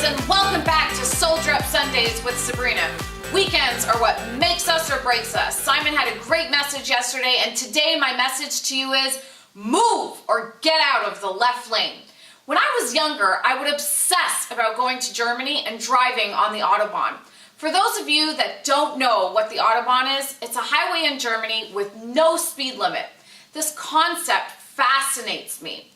and welcome back to Soldier Up Sundays with Sabrina. Weekends are what makes us or breaks us. Simon had a great message yesterday, and today my message to you is move or get out of the left lane. When I was younger, I would obsess about going to Germany and driving on the Autobahn. For those of you that don't know what the Autobahn is, it's a highway in Germany with no speed limit. This concept fascinates me.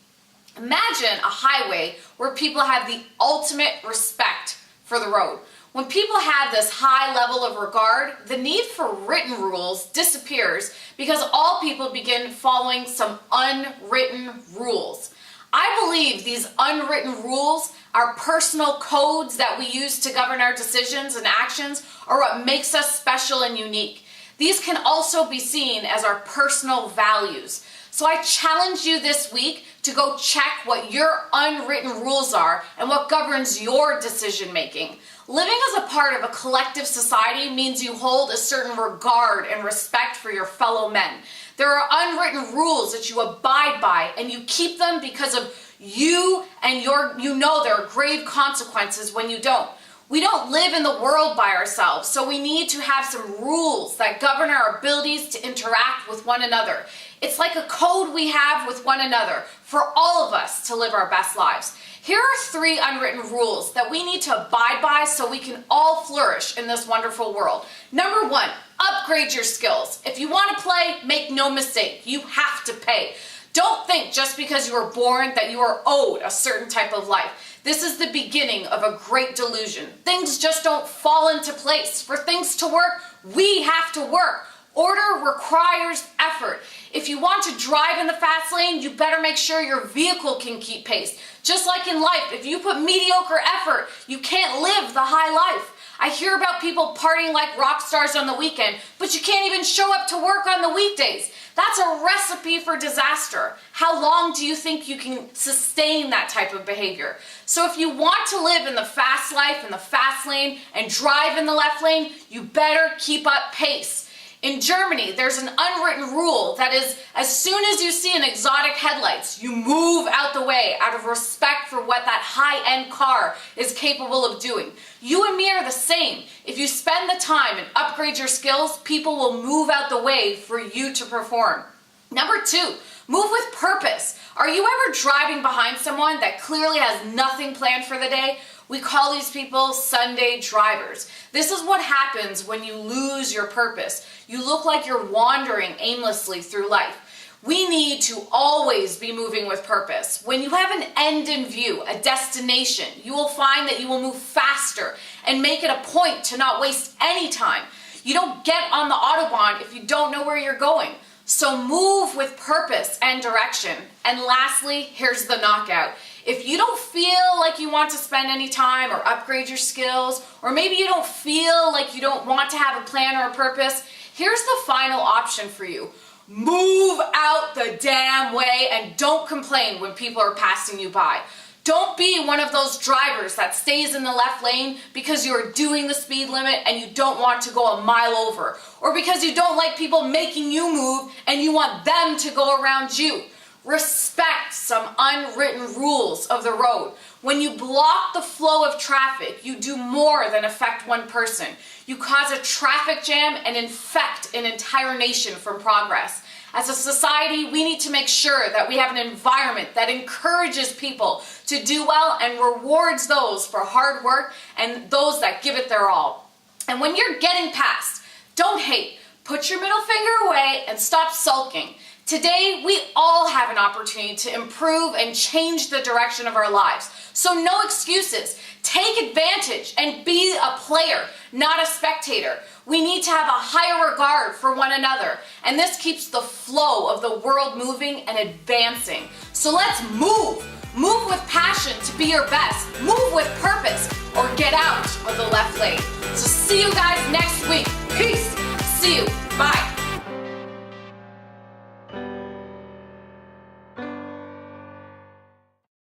Imagine a highway where people have the ultimate respect for the road. When people have this high level of regard, the need for written rules disappears because all people begin following some unwritten rules. I believe these unwritten rules, our personal codes that we use to govern our decisions and actions, are what makes us special and unique. These can also be seen as our personal values. So I challenge you this week to go check what your unwritten rules are and what governs your decision making. Living as a part of a collective society means you hold a certain regard and respect for your fellow men. There are unwritten rules that you abide by, and you keep them because of you and you know there are grave consequences when you don't. We don't live in the world by ourselves, so we need to have some rules that govern our abilities to interact with one another. It's like a code we have with one another for all of us to live our best lives. Here are 3 unwritten rules that we need to abide by so we can all flourish in this wonderful world. Number 1, upgrade your skills. If you want to play, make no mistake, you have to pay. Don't think just because you were born that you are owed a certain type of life. This is the beginning of a great delusion. Things just don't fall into place. For things to work, we have to work. Order requires effort. If you want to drive in the fast lane, you better make sure your vehicle can keep pace. Just like in life, if you put mediocre effort, you can't live the high life. I hear about people partying like rock stars on the weekend, but you can't even show up to work on the weekdays. That's a recipe for disaster. How long do you think you can sustain that type of behavior? So if you want to live in the fast life, in the fast lane, and drive in the left lane, you better keep up pace. In Germany, there's an unwritten rule that is, as soon as you see an exotic headlights, you move out the way out of respect for what that high-end car is capable of doing. You and me are the same. If you spend the time and upgrade your skills, people will move out the way for you to perform. Number 2, move with purpose. Are you ever driving behind someone that clearly has nothing planned for the day? We call these people Sunday drivers. This is what happens when you lose your purpose. You look like you're wandering aimlessly through life. We need to always be moving with purpose. When you have an end in view, a destination, you will find that you will move faster and make it a point to not waste any time. You don't get on the Autobahn if you don't know where you're going. So move with purpose and direction. And lastly, here's the knockout. If you don't feel like you want to spend any time or upgrade your skills, or maybe you don't feel like you don't want to have a plan or a purpose, here's the final option for you. Move out the damn way and don't complain when people are passing you by. Don't be one of those drivers that stays in the left lane because you're doing the speed limit and you don't want to go a mile over, or because you don't like people making you move and you want them to go around you. Respect some unwritten rules of the road. When you block the flow of traffic, you do more than affect one person. You cause a traffic jam and infect an entire nation from progress. As a society, we need to make sure that we have an environment that encourages people to do well and rewards those for hard work and those that give it their all. And when you're getting past, don't hate. Put your middle finger away and stop sulking. Today, we all have an opportunity to improve and change the direction of our lives. So no excuses. Take advantage and be a player, not a spectator. We need to have a higher regard for one another, and this keeps the flow of the world moving and advancing. So let's move. Move with passion to be your best. Move with purpose or get out of the left lane. So see you guys next week.